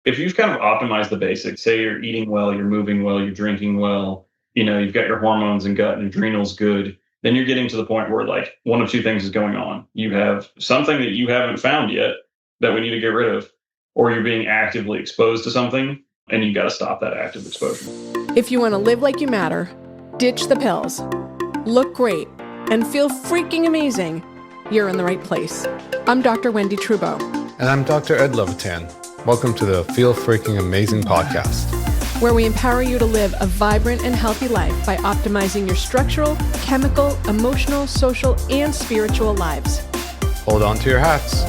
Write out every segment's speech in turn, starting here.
if you've kind of optimized the basics, say you're eating well, you're moving well, you're drinking well, you've got your hormones and gut and adrenals good, then you're getting to the point where like one of two things is going on. You have something that you haven't found yet that we need to get rid of, or you're being actively exposed to something and you got to stop that active exposure. If you want to live like you matter, ditch the pills, look great, and feel freaking amazing, you're in the right place. I'm Dr. Wendy Trudeau. And I'm Dr. Ed Levitan. Welcome to the Feel Freaking Amazing podcast, where we empower you to live a vibrant and healthy life by optimizing your structural, chemical, emotional, social, and spiritual lives. Hold on to your hats.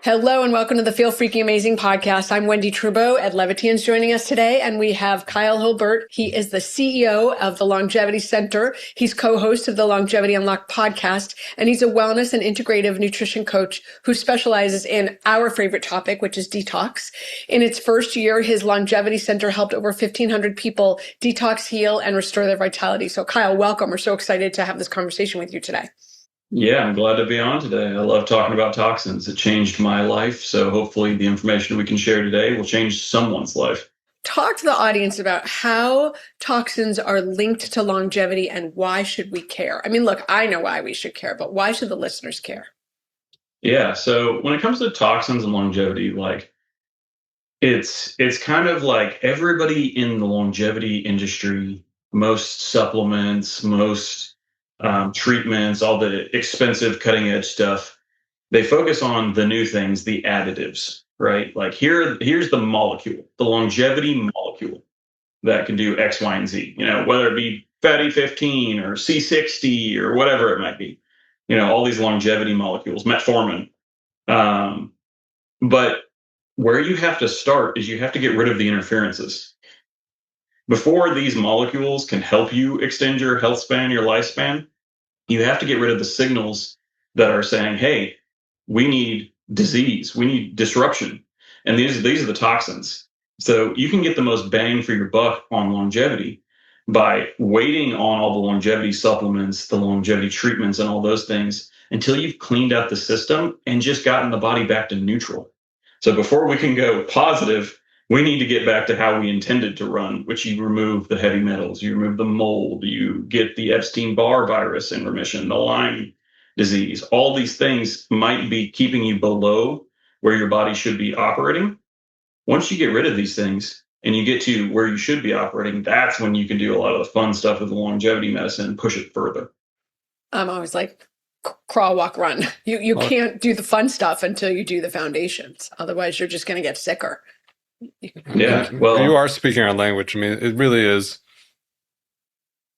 Hello and welcome to the Feel Freaking Amazing podcast. I'm Wendy Trudeau. Ed Levitan's joining us today, and we have Kyle Hulbert. He is the CEO of the Longevity Center. He's co-host of the Longevity Unlocked podcast, and he's a wellness and integrative nutrition coach who specializes in our favorite topic, which is detox. In its first year, his Longevity Center helped over 1,500 people detox, heal, and restore their vitality. So Kyle, welcome. We're so excited to have this conversation with you today. Yeah, I'm glad to be on today. I love talking about toxins. It changed my life. So hopefully the information we can share today will change someone's life. Talk to the audience about how toxins are linked to longevity and why should we care? I mean, look, I know why we should care, but why should the listeners care? Yeah, so when it comes to toxins and longevity, like it's kind of like everybody in the longevity industry, most supplements, most treatments, all the expensive cutting edge stuff, they focus on the new things, the additives, right? Like here's the molecule, the longevity molecule that can do X, Y, and Z, whether it be fatty 15 or C60 or whatever it might be, all these longevity molecules, metformin. But where you have to start is you have to get rid of the interferences. Before these molecules can help you extend your health span, your lifespan, you have to get rid of the signals that are saying, hey, we need disease, we need disruption. And these are the toxins. So you can get the most bang for your buck on longevity by waiting on all the longevity supplements, the longevity treatments, and all those things until you've cleaned out the system and just gotten the body back to neutral. So before we can go positive, we need to get back to how we intended to run, which you remove the heavy metals, you remove the mold, you get the Epstein-Barr virus in remission, the Lyme disease. All these things might be keeping you below where your body should be operating. Once you get rid of these things and you get to where you should be operating, that's when you can do a lot of the fun stuff with the longevity medicine and push it further. I'm always like, crawl, walk, run. You can't do the fun stuff until you do the foundations. Otherwise, you're just going to get sicker. Yeah, well, you are speaking our language. I mean, it really is.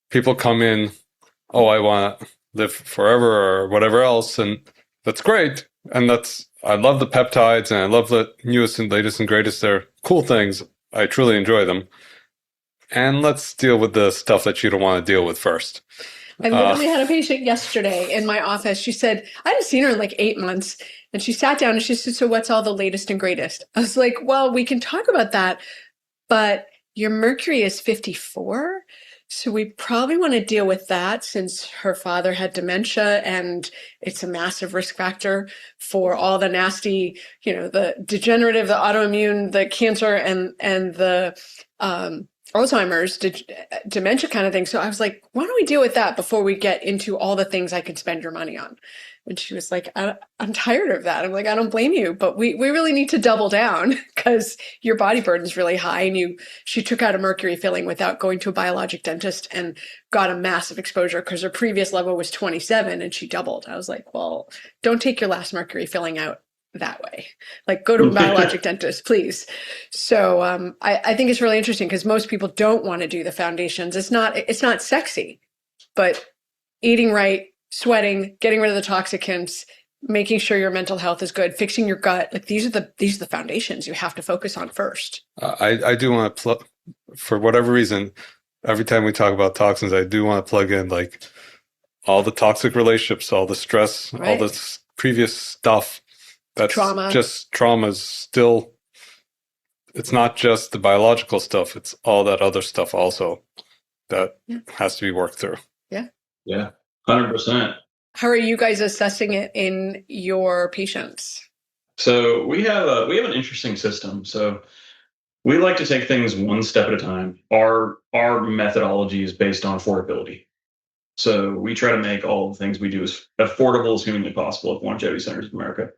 People come in, oh, I want to live forever or whatever else, and that's great. And I love the peptides, and I love the newest and latest and greatest. They're cool things. I truly enjoy them. And let's deal with the stuff that you don't want to deal with first. I literally had a patient yesterday in my office. She said, I hadn't seen her in like 8 months. And she sat down and she said, so what's all the latest and greatest? I was like, well, we can talk about that, but your mercury is 54. So we probably want to deal with that since her father had dementia and it's a massive risk factor for all the nasty, the degenerative, the autoimmune, the cancer and the, Alzheimer's, dementia kind of thing. So I was like, why don't we deal with that before we get into all the things I could spend your money on? And she was like, I'm tired of that. I'm like, I don't blame you, but we really need to double down because your body burden is really high. And she took out a mercury filling without going to a biologic dentist and got a massive exposure because her previous level was 27 and she doubled. I was like, well, don't take your last mercury filling out that way. Like, go to a biologic dentist, please. So I think it's really interesting because most people don't want to do the foundations. It's not sexy, but eating right, sweating, getting rid of the toxicants, making sure your mental health is good, fixing your gut. Like these are the foundations you have to focus on first. I do want to for whatever reason, every time we talk about toxins, I do want to plug in like all the toxic relationships, all the stress, right, all the previous stuff. That's trauma. Just trauma is still, it's not just the biological stuff, it's all that other stuff also that has to be worked through. Yeah. Yeah, 100%. How are you guys assessing it in your patients? So we have an interesting system. So we like to take things one step at a time. Our methodology is based on affordability. So we try to make all the things we do as affordable as humanly possible at Longevity Centers of America.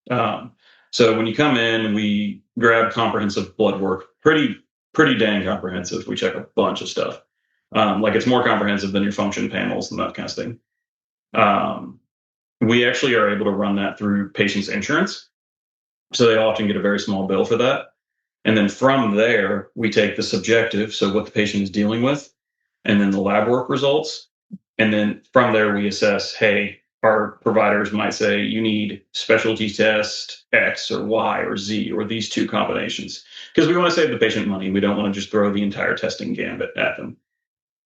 Um, so when you come in, we grab comprehensive blood work, pretty dang comprehensive. We check a bunch of stuff. Like it's more comprehensive than your function panels and that kind of thing. Um, we actually are able to run that through patients' insurance. So they often get a very small bill for that. And then from there, we take the subjective, so what the patient is dealing with, and then the lab work results. And then from there, we assess, hey, our providers might say you need specialty test X or Y or Z or these two combinations. Because we want to save the patient money. We don't want to just throw the entire testing gambit at them.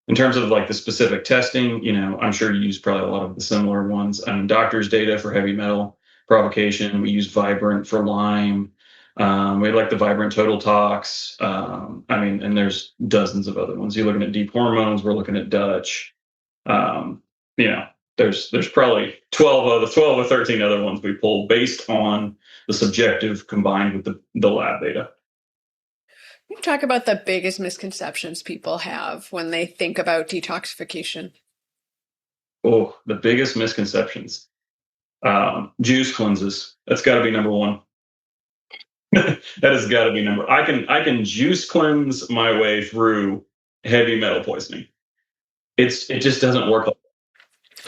In terms of like the specific testing, I'm sure you use probably a lot of the similar ones. Doctors' data for heavy metal provocation. We use Vibrant for Lyme. We like the Vibrant Total Tox. And there's dozens of other ones. You're looking at deep hormones. We're looking at Dutch. There's probably 12 or 13 other ones we pull based on the subjective combined with the lab data. Can you talk about the biggest misconceptions people have when they think about detoxification? Oh, the biggest misconceptions. Juice cleanses. That's got to be number one. That has got to be number. I can juice cleanse my way through heavy metal poisoning. It just doesn't work.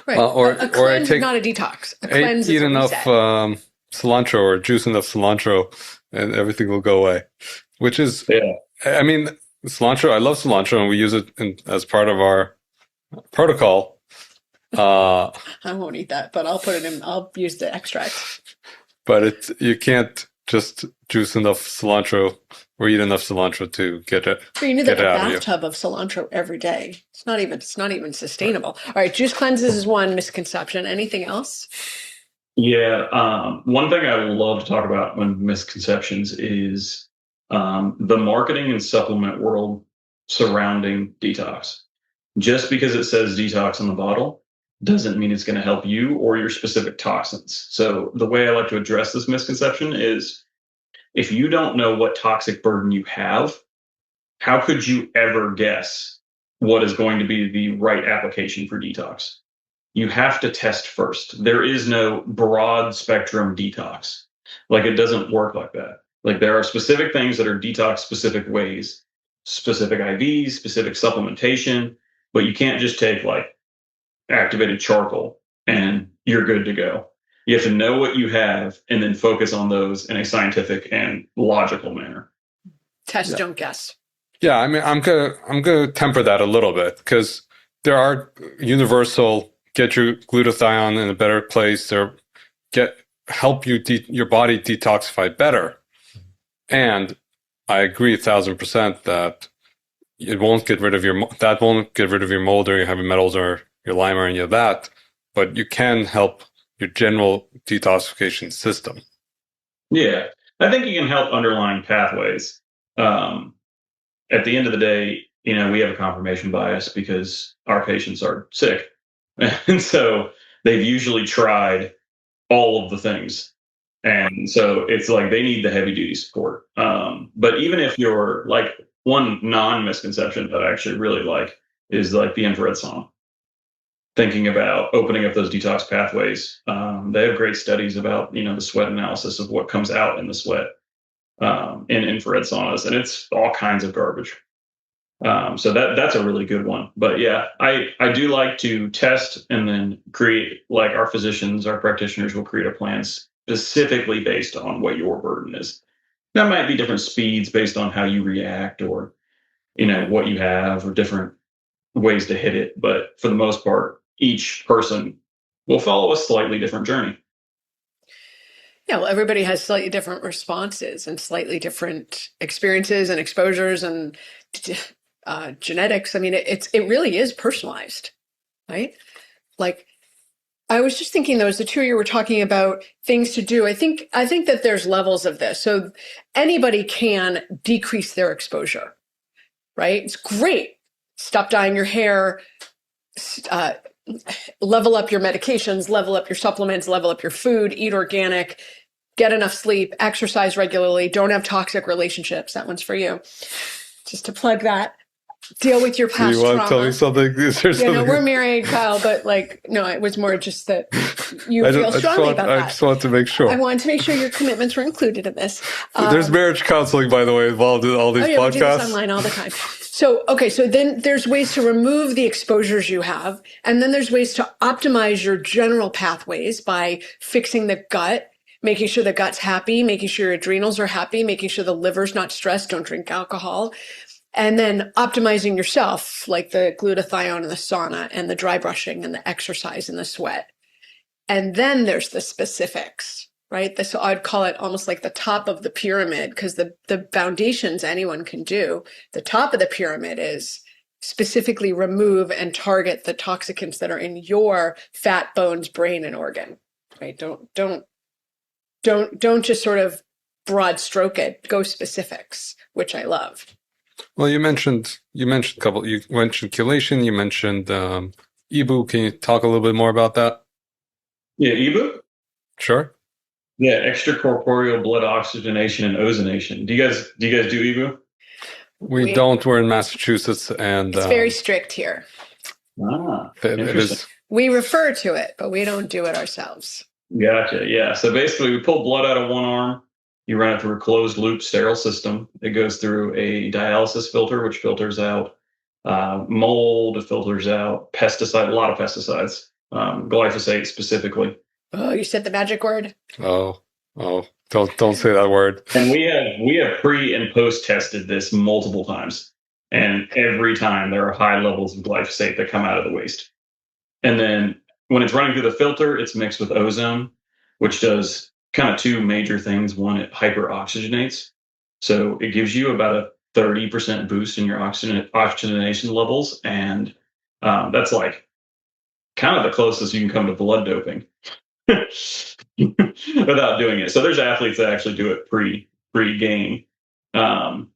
Right. A cleanse is not a detox. A cleanse eat is a enough cilantro or juice enough cilantro, and everything will go away. Which is, I mean, cilantro. I love cilantro, and we use it as part of our protocol. I won't eat that, but I'll put it in. I'll use the extract. But you can't just juice enough cilantro or eat enough cilantro to get it. So you need like a bathtub of cilantro every day. It's not even sustainable. All right, juice cleanses is one misconception. Anything else? Yeah, one thing I love to talk about when misconceptions is the marketing and supplement world surrounding detox. Just because it says detox on the bottle doesn't mean it's going to help you or your specific toxins. So the way I like to address this misconception is if you don't know what toxic burden you have, how could you ever guess what is going to be the right application for detox? You have to test first. There is no broad spectrum detox. Like it doesn't work like that. Like there are specific things that are detox specific ways, specific IVs, specific supplementation, but you can't just take like activated charcoal and you're good to go. You have to know what you have and then focus on those in a scientific and logical manner. Test, don't guess. Yeah, I mean, I'm gonna temper that a little bit because there are universal get your glutathione in a better place or help your body detoxify better. And I agree 1,000% that it won't get rid of your mold or your heavy metals or your Lyme or any of that, but you can help your general detoxification system. Yeah, I think you can help underlying pathways. At the end of the day, we have a confirmation bias because our patients are sick. And so they've usually tried all of the things. And so it's like they need the heavy duty support. But even if you're like one non-misconception that I actually really like is like the infrared sauna. Thinking about opening up those detox pathways. They have great studies about, the sweat analysis of what comes out in the sweat in infrared saunas, and it's all kinds of garbage. So that's a really good one. But yeah, I do like to test and then create, like our physicians, our practitioners will create a plan specifically based on what your burden is. That might be different speeds based on how you react or, what you have or different ways to hit it. But for the most part, each person will follow a slightly different journey. Yeah, well, everybody has slightly different responses and slightly different experiences and exposures and genetics. I mean, it really is personalized, right? Like, I was just thinking, though, as the two of you were talking about things to do, I think that there's levels of this. So anybody can decrease their exposure, right? It's great. Stop dyeing your hair, level up your medications, level up your supplements, level up your food, eat organic, get enough sleep, exercise regularly, don't have toxic relationships. That one's for you. Just to plug that. Deal with your Do past you want trauma. to tell me something? Is there Yeah, something? no, we're married, Kyle, but like, no, it was more just that you feel strongly about that. I just want to make sure. I wanted to make sure your commitments were included in this. There's marriage counseling, by the way, involved in all these podcasts. We do this online all the time. So then there's ways to remove the exposures you have. And then there's ways to optimize your general pathways by fixing the gut, making sure the gut's happy, making sure your adrenals are happy, making sure the liver's not stressed, don't drink alcohol. And then optimizing yourself, like the glutathione and the sauna and the dry brushing and the exercise and the sweat. And then there's the specifics, right? So I'd call it almost like the top of the pyramid, because the foundations anyone can do. The top of the pyramid is specifically remove and target the toxicants that are in your fat, bones, brain, and organ, right? Don't just sort of broad stroke it. Go specifics, which I love. Well, you mentioned a couple. You mentioned chelation. You mentioned Ibu. Can you talk a little bit more about that? Yeah, Ibu? Sure. Yeah, extracorporeal blood oxygenation and ozonation. Do you guys do Ibu? We don't. We're in Massachusetts, and it's very strict here. It is. We refer to it, but we don't do it ourselves. Gotcha. Yeah. So basically, we pull blood out of one arm. You run it through a closed loop sterile system. It goes through a dialysis filter, which filters out mold. It filters out pesticide, a lot of pesticides, glyphosate specifically. Oh, you said the magic word. Oh, don't say that word. And we have pre and post tested this multiple times, and every time there are high levels of glyphosate that come out of the waste. And then when it's running through the filter, it's mixed with ozone, which does kind of two major things. One, it hyperoxygenates. So it gives you about a 30% boost in your oxygenation levels. And that's like kind of the closest you can come to blood doping without doing it. So there's athletes that actually do it pre-game. And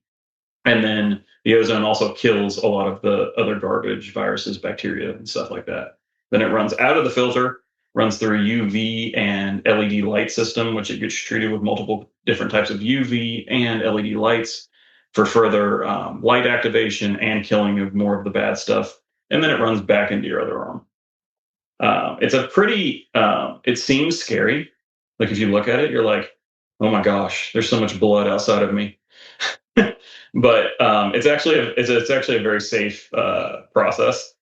then the ozone also kills a lot of the other garbage, viruses, bacteria, and stuff like that. Then it runs out of the filter, runs through a UV and LED light system, which it gets treated with multiple different types of UV and LED lights for further light activation and killing of more of the bad stuff. And then it runs back into your other arm. It's a pretty, it seems scary. Like if you look at it, you're like, oh my gosh, there's so much blood outside of me. But it's actually a very safe process.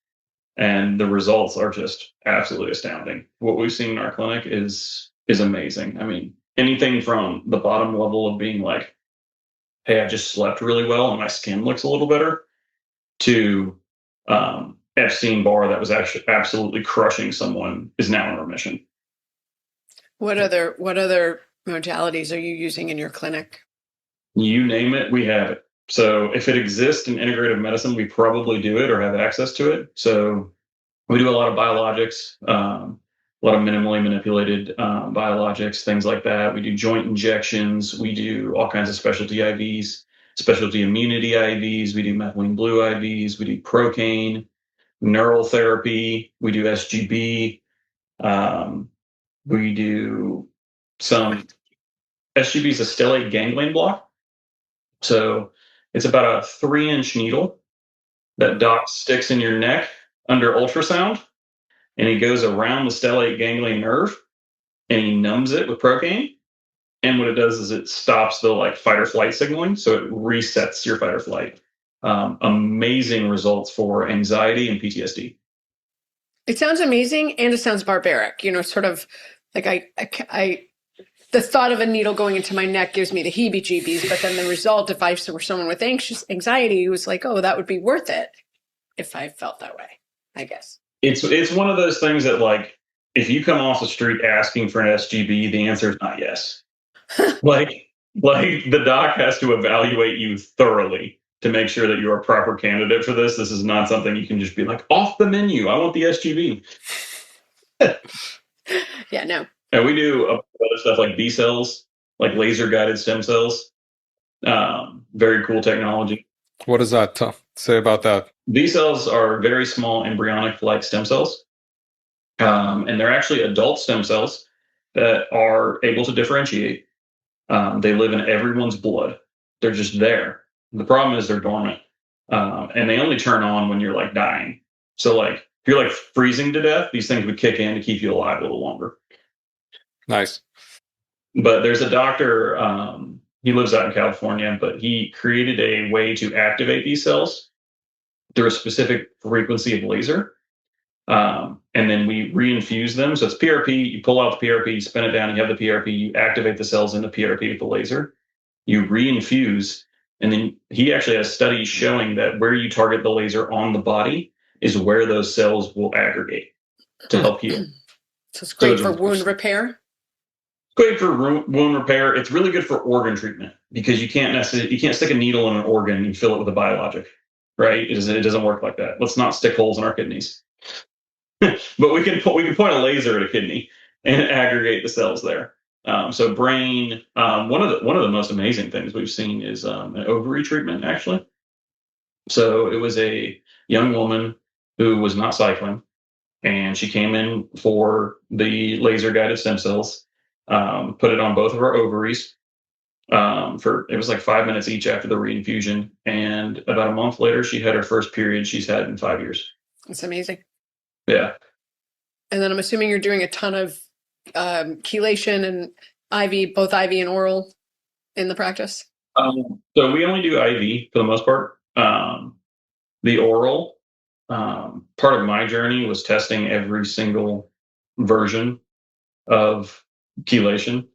And the results are just absolutely astounding. What we've seen in our clinic is amazing. I mean, anything from the bottom level of being like, hey, I just slept really well and my skin looks a little better, to Epstein-Barr that was actually absolutely crushing someone is now in remission. What other modalities are you using in your clinic? You name it, we have it. So if it exists in integrative medicine, we probably do it or have access to it. So we do a lot of biologics, a lot of minimally manipulated biologics, things like that. We do joint injections. We do all kinds of specialty IVs, specialty immunity IVs. We do methylene blue IVs. We do procaine, neural therapy. We do SGB. We do some SGB is a stellate ganglion block. So it's about a 3-inch needle that doc sticks in your neck under ultrasound, and he goes around the stellate ganglion nerve and he numbs it with procaine. And what it does is it stops the like fight or flight signaling. So it resets your fight or flight. Amazing results for anxiety and PTSD. It sounds amazing, and it sounds barbaric. Sort of like I the thought of a needle going into my neck gives me the heebie-jeebies, but then the result, if I were someone with anxiety, was like, oh, that would be worth it if I felt that way, I guess. It's one of those things that, like, if you come off the street asking for an SGB, the answer is not yes. like the doc has to evaluate you thoroughly to make sure that you're a proper candidate for this. This is not something you can just be like, off the menu, I want the SGB. Yeah, no. And we do other stuff like B cells, like laser-guided stem cells. Very cool technology. What does that say about that? B cells are very small embryonic-like stem cells. And they're actually adult stem cells that are able to differentiate. They live in everyone's blood. They're just there. The problem is they're dormant, and they only turn on when you're like dying. So like if you're like freezing to death, these things would kick in to keep you alive a little longer. Nice. But there's a doctor. He lives out in California, but he created a way to activate these cells through a specific frequency of laser. And then we reinfuse them. So it's PRP, you pull out the PRP, you spin it down, you have the PRP, you activate the cells in the PRP with the laser, you reinfuse, and then he actually has studies showing that where you target the laser on the body is where those cells will aggregate to help heal. So it's great for wound repair. Great for wound repair. It's really good for organ treatment because you can't stick a needle in an organ and fill it with a biologic, right? It doesn't work like that. Let's not stick holes in our kidneys. But we can point a laser at a kidney and aggregate the cells there. So brain, one of the most amazing things we've seen is an ovary treatment actually. So it was a young woman who was not cycling, and she came in for the laser guided stem cells. Put it on both of her ovaries. It was like 5 minutes each after the reinfusion, and about a month later, she had her first period she's had in 5 years. That's amazing. Yeah. And then I'm assuming you're doing a ton of chelation and IV, both IV and oral in the practice? So we only do IV for the most part. The oral, part of my journey was testing every single version of chelation.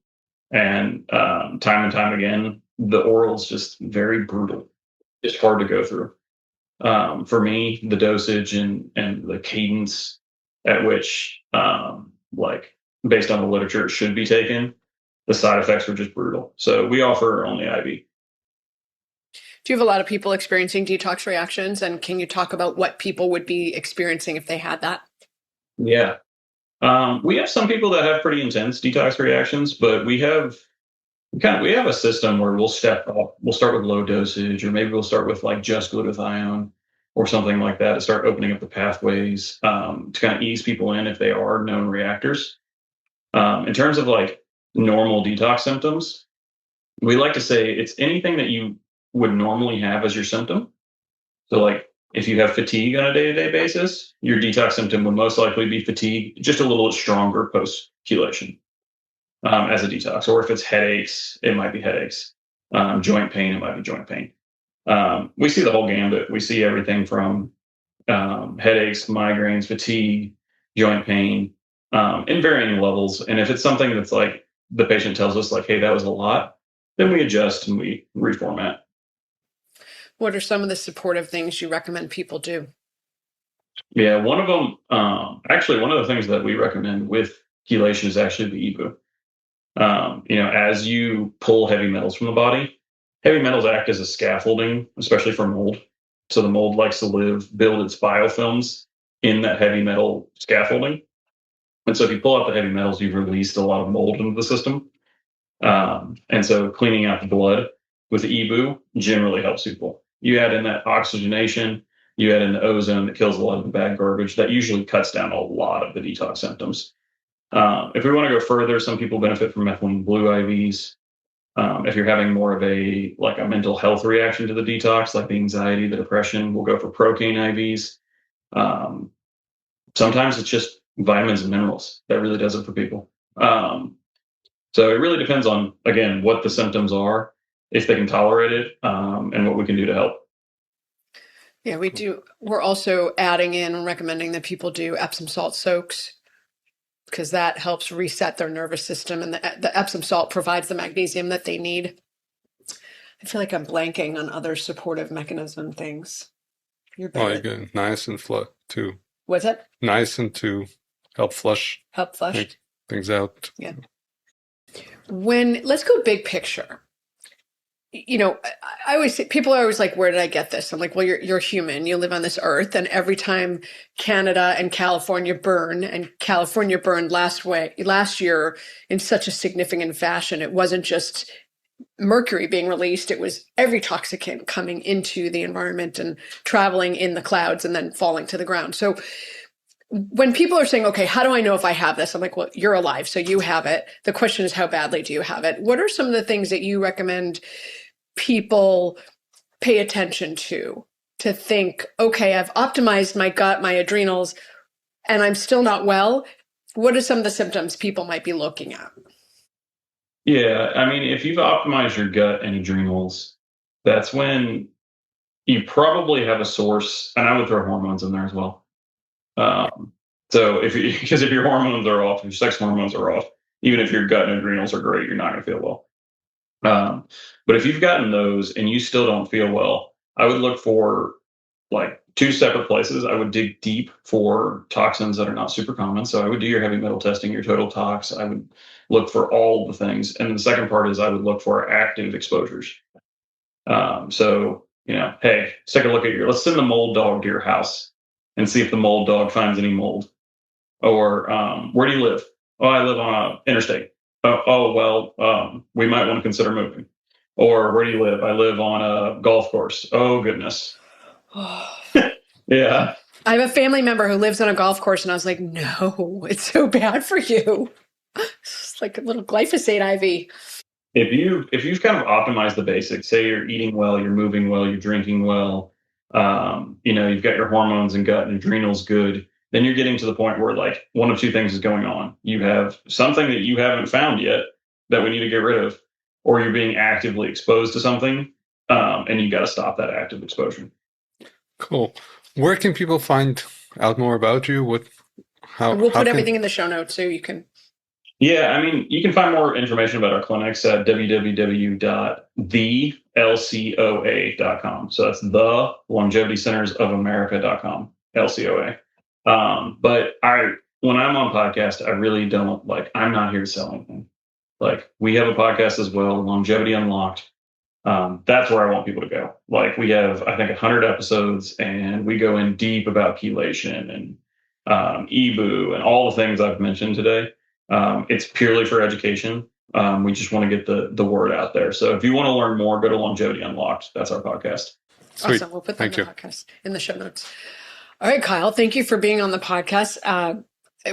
And time and time again, the oral is just very brutal. It's hard to go through. For me, the dosage and the cadence at which, like based on the literature, it should be taken, the side effects were just brutal. So we offer only IV. Do you have a lot of people experiencing detox reactions? And can you talk about what people would be experiencing if they had that? Yeah. We have some people that have pretty intense detox reactions, but we have a system where we'll step up. We'll start with low dosage, or maybe we'll start with like just glutathione or something like that to start opening up the pathways to kind of ease people in if they are known reactors. In terms of like normal detox symptoms, we like to say it's anything that you would normally have as your symptom. So like if you have fatigue on a day-to-day basis, your detox symptom would most likely be fatigue, just a little bit stronger post-chelation as a detox. Or if it's headaches, it might be headaches. Joint pain, it might be joint pain. We see the whole gambit. We see everything from headaches, migraines, fatigue, joint pain, in varying levels. And if it's something that's like the patient tells us like, hey, that was a lot, then we adjust and we reformat. What are some of the supportive things you recommend people do? Yeah, one of them, one of the things that we recommend with chelation is actually the EBU. As you pull heavy metals from the body, heavy metals act as a scaffolding, especially for mold. So the mold likes to build its biofilms in that heavy metal scaffolding. And so if you pull out the heavy metals, you've released a lot of mold into the system. And so cleaning out the blood with the EBU generally helps people. You add in that oxygenation, you add in the ozone that kills a lot of the bad garbage. That usually cuts down a lot of the detox symptoms. If we want to go further, some people benefit from methylene blue IVs. If you're having more of a mental health reaction to the detox, like the anxiety, the depression, we'll go for procaine IVs. Sometimes it's just vitamins and minerals that really does it for people. So it really depends on, again, what the symptoms are, if they can tolerate it, and what we can do to help. Yeah, we do. We're also adding in and recommending that people do Epsom salt soaks because that helps reset their nervous system, and the Epsom salt provides the magnesium that they need. I feel like I'm blanking on other supportive mechanism things. You're good. Niacin flow too. What's it? Niacin to help flush things out. Yeah. Let's go big picture. I always say, people are always like, where did I get this? I'm like, well, you're human. You live on this earth. And every time Canada and California burn, and California burned last year in such a significant fashion, it wasn't just mercury being released. It was every toxicant coming into the environment and traveling in the clouds and then falling to the ground. So when people are saying, okay, how do I know if I have this? I'm like, well, you're alive, so you have it. The question is, how badly do you have it? What are some of the things that you recommend people pay attention to think, okay, I've optimized my gut, my adrenals, and I'm still not well? What are some of the symptoms people might be looking at? Yeah, I mean, if you've optimized your gut and adrenals, that's when you probably have a source, and I would throw hormones in there as well. So because if your hormones are off, if your sex hormones are off, even if your gut and adrenals are great, you're not going to feel well. But if you've gotten those and you still don't feel well, I would look for like two separate places. I would dig deep for toxins that are not super common. So I would do your heavy metal testing, your total tox. I would look for all the things. And the second part is I would look for active exposures. So, hey, let's take a look at let's send the mold dog to your house and see if the mold dog finds any mold. Or where do you live? Oh, I live on an interstate. We might want to consider moving. Or where do you live? I live on a golf course. Oh, goodness. Yeah. I have a family member who lives on a golf course, and I was like, no, it's so bad for you. It's like a little glyphosate IV. If you've kind of optimized the basics, say you're eating well, you're moving well, you're drinking well, you've got your hormones and gut and adrenals good, then you're getting to the point where like one of two things is going on. You have something that you haven't found yet that we need to get rid of, or you're being actively exposed to something, and you got to stop that active exposure. Cool. Where can people find out more about you? We'll put everything in the show notes so you can. Yeah, I mean, you can find more information about our clinics at www.thelcoa.com. So that's the Longevity Centers of America.com, LCOA. But when I'm on podcast, I really don't I'm not here to sell anything. Like we have a podcast as well, Longevity Unlocked. That's where I want people to go. Like we have, I think, 100 episodes, and we go in deep about chelation and EBOO and all the things I've mentioned today. It's purely for education. We just want to get the word out there. So if you want to learn more, go to Longevity Unlocked. That's our podcast. Sweet. Awesome. We'll put that in the podcast in the show notes. All right, Kyle, thank you for being on the podcast.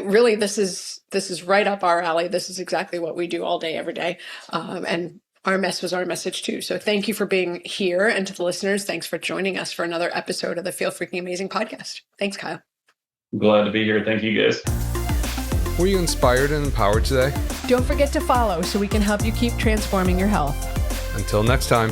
Really, this is right up our alley. This is exactly what we do all day, every day. And our mess was our message too. So thank you for being here. And to the listeners, thanks for joining us for another episode of the Feel Freaking Amazing podcast. Thanks, Kyle. Glad to be here. Thank you, guys. Were you inspired and empowered today? Don't forget to follow so we can help you keep transforming your health. Until next time.